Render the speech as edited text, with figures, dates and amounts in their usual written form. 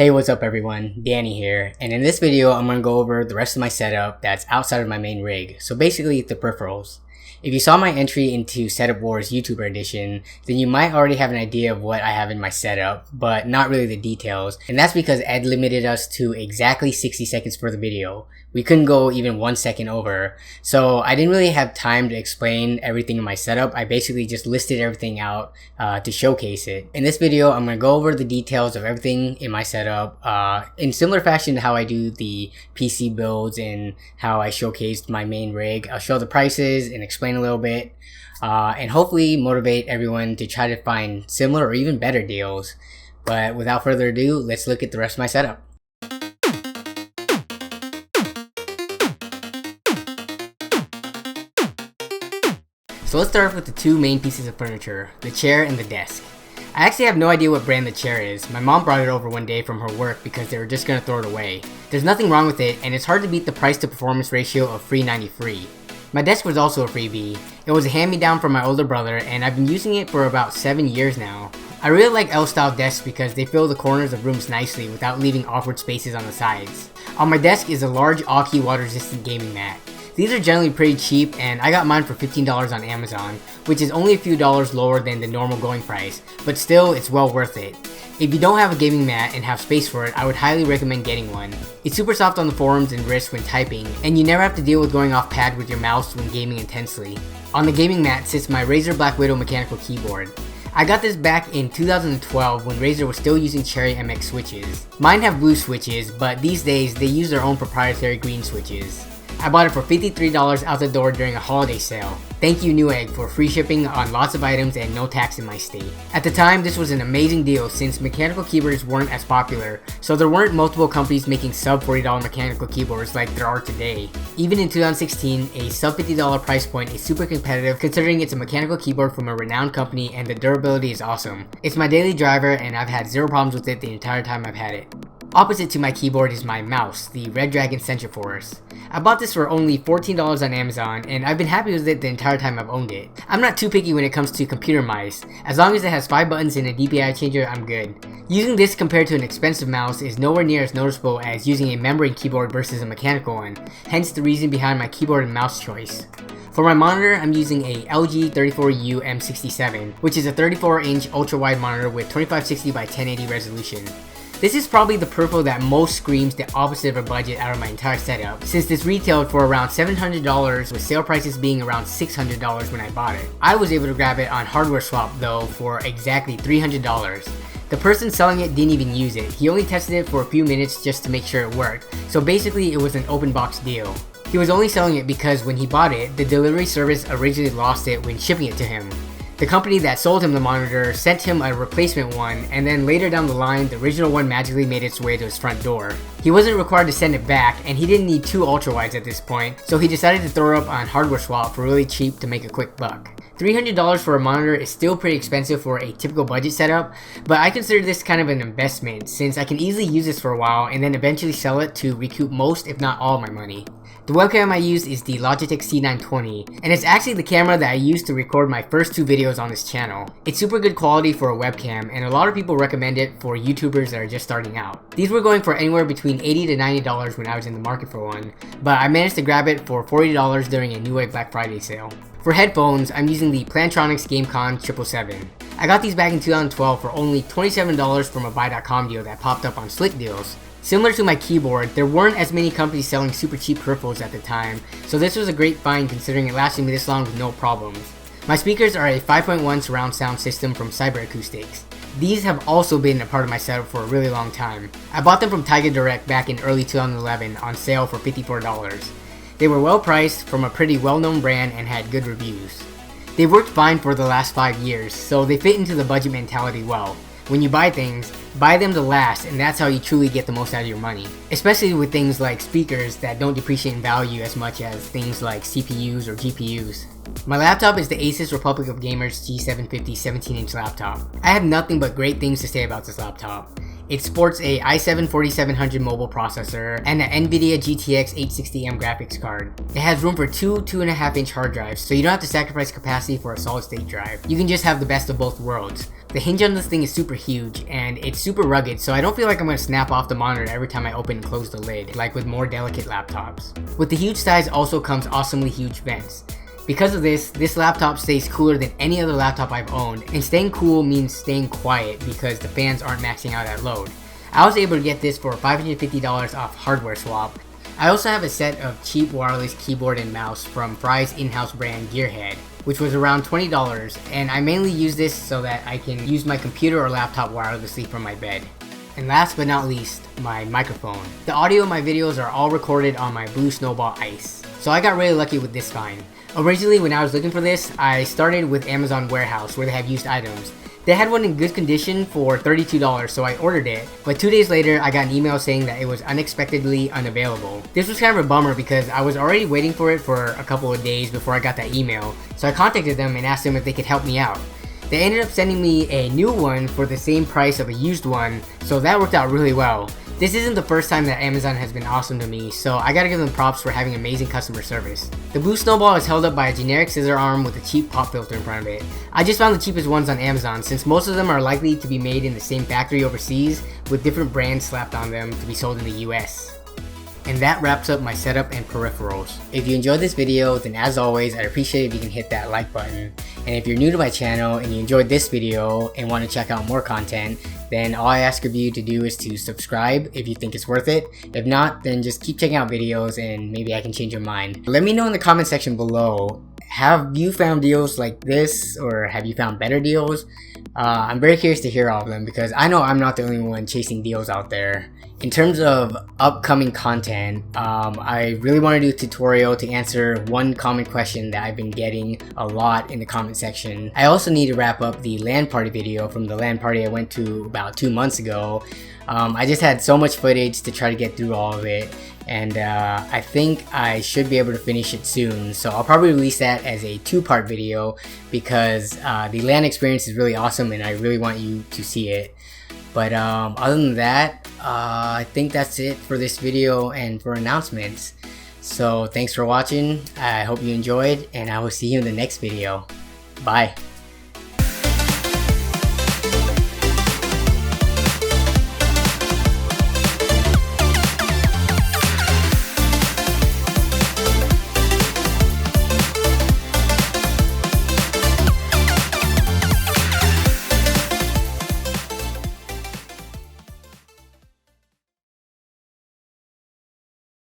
Hey, what's up everyone? Danny here, and in this video I'm going to go over the rest of my setup that's outside of my main rig, so basically the peripherals. If you saw my entry into Setup Wars YouTuber edition, then you might already have an idea of what I have in my setup, but not really the details, and that's because Ed limited us to exactly 60 seconds for the video. We couldn't go even 1 second over, so I didn't really have time to explain everything in my setup. I basically just listed everything out to showcase it. In this video, I'm going to go over the details of everything in my setup in similar fashion to how I do the PC builds and how I showcased my main rig. I'll show the prices and explain a little bit and hopefully motivate everyone to try to find similar or even better deals. But without further ado, let's look at the rest of my setup. So let's start off with the two main pieces of furniture, the chair and the desk. I actually have no idea what brand the chair is. My mom brought it over one day from her work because they were just gonna throw it away. There's nothing wrong with it, and it's hard to beat the price to performance ratio of $3.93. My desk was also a freebie. It was a hand-me-down from my older brother, and I've been using it for about 7 years now. I really like L-style desks because they fill the corners of rooms nicely without leaving awkward spaces on the sides. On my desk is a large Aki water-resistant gaming mat. These are generally pretty cheap, and I got mine for $15 on Amazon, which is only a few dollars lower than the normal going price, but still it's well worth it. If you don't have a gaming mat and have space for it, I would highly recommend getting one. It's super soft on the forearms and wrists when typing, and you never have to deal with going off pad with your mouse when gaming intensely. On the gaming mat sits my Razer Black Widow mechanical keyboard. I got this back in 2012 when Razer was still using Cherry MX switches. Mine have blue switches, but these days they use their own proprietary green switches. I bought it for $53 out the door during a holiday sale. Thank you NOAB for free shipping on lots of items and no tax in my state. At the time, this was an amazing deal since mechanical keyboards weren't as popular, so there weren't multiple companies making sub $40 mechanical keyboards like there are today. Even in 2016, a sub $50 price point is super competitive considering it's a mechanical keyboard from a renowned company and the durability is awesome. It's my daily driver and I've had zero problems with it the entire time I've had it. Opposite to my keyboard is my mouse, the Red Dragon Centriforce. I bought this for only $14 on Amazon, and I've been happy with it the entire time I've owned it. I'm not too picky when it comes to computer mice. As long as it has 5 buttons and a DPI changer, I'm good. Using this compared to an expensive mouse is nowhere near as noticeable as using a membrane keyboard versus a mechanical one, hence the reason behind my keyboard and mouse choice. For my monitor, I'm using a LG 34U M67, which is a 34-inch ultra-wide monitor with 2560 by 1080 resolution. This is probably the peripheral that most screams the opposite of a budget out of my entire setup, since this retailed for around $700 with sale prices being around $600 when I bought it. I was able to grab it on Hardware Swap though for exactly $300. The person selling it didn't even use it, he only tested it for a few minutes just to make sure it worked, so basically it was an open box deal. He was only selling it because when he bought it, the delivery service originally lost it when shipping it to him. The company that sold him the monitor sent him a replacement one, and then later down the line, the original one magically made its way to his front door. He wasn't required to send it back, and he didn't need 2 ultrawides at this point, so he decided to throw it up on Hardware Swap for really cheap to make a quick buck. $300 for a monitor is still pretty expensive for a typical budget setup, but I consider this kind of an investment since I can easily use this for a while and then eventually sell it to recoup most if not all my money. The webcam I use is the Logitech C920, and it's actually the camera that I used to record my first 2 videos on this channel. It's super good quality for a webcam, and a lot of people recommend it for YouTubers that are just starting out. These were going for anywhere between $80 to $90 when I was in the market for one, but I managed to grab it for $40 during a NOAB Black Friday sale. For headphones, I'm using the Plantronics GameCon 777. I got these back in 2012 for only $27 from a buy.com deal that popped up on Slick Deals. Similar to my keyboard, there weren't as many companies selling super cheap peripherals at the time, so this was a great find considering it lasted me this long with no problems. My speakers are a 5.1 surround sound system from Cyber Acoustics. These have also been a part of my setup for a really long time. I bought them from Tiger Direct back in early 2011 on sale for $54. They were well priced from a pretty well-known brand and had good reviews. They've worked fine for the last 5 years, so they fit into the budget mentality well. When you buy things, buy them to last, and that's how you truly get the most out of your money. Especially with things like speakers that don't depreciate in value as much as things like CPUs or GPUs. My laptop is the Asus Republic of Gamers G750 17-inch laptop. I have nothing but great things to say about this laptop. It sports a i7-4700 mobile processor and an NVIDIA GTX 860M graphics card. It has room for 2 2.5-inch hard drives, so you don't have to sacrifice capacity for a solid-state drive. You can just have the best of both worlds. The hinge on this thing is super huge and it's super rugged, so I don't feel like I'm going to snap off the monitor every time I open and close the lid, like with more delicate laptops. With the huge size also comes awesomely huge vents. Because of this laptop stays cooler than any other laptop I've owned, and staying cool means staying quiet because the fans aren't maxing out at load. I was able to get this for $550 off hardware swap. I also have a set of cheap wireless keyboard and mouse from Fry's in-house brand Gearhead, which was around $20, and I mainly use this so that I can use my computer or laptop wirelessly from my bed. And last but not least, my microphone. The audio of my videos are all recorded on my Blue Snowball Ice, so I got really lucky with this find. Originally, when I was looking for this, I started with Amazon Warehouse where they have used items. They had one in good condition for $32, so I ordered it, but 2 days later I got an email saying that it was unexpectedly unavailable. This was kind of a bummer because I was already waiting for it for a couple of days before I got that email, so I contacted them and asked them if they could help me out. They ended up sending me a new one for the same price of a used one, so that worked out really well. This isn't the first time that Amazon has been awesome to me, so I gotta give them props for having amazing customer service. The Blue Snowball is held up by a generic scissor arm with a cheap pop filter in front of it. I just found the cheapest ones on Amazon since most of them are likely to be made in the same factory overseas with different brands slapped on them to be sold in the US. And that wraps up my setup and peripherals. If you enjoyed this video, then as always, I'd appreciate it if you can hit that like button. And if you're new to my channel and you enjoyed this video and want to check out more content, then all I ask of you to do is to subscribe if you think it's worth it. If not, then just keep checking out videos and maybe I can change your mind. Let me know in the comment section below, have you found deals like this or have you found better deals? I'm very curious to hear all of them because I know I'm not the only one chasing deals out there. In terms of upcoming content, I really want to do a tutorial to answer one common question that I've been getting a lot in the comment section. I also need to wrap up the LAN party video from the LAN party I went to about 2 months ago. I just had so much footage to try to get through all of it, and I think I should be able to finish it soon, so I'll probably release that as a 2-part video because the LAN experience is really awesome and I really want you to see it. But other than that, I think that's it for this video and for announcements. So thanks for watching, I hope you enjoyed, and I will see you in the next video. Bye.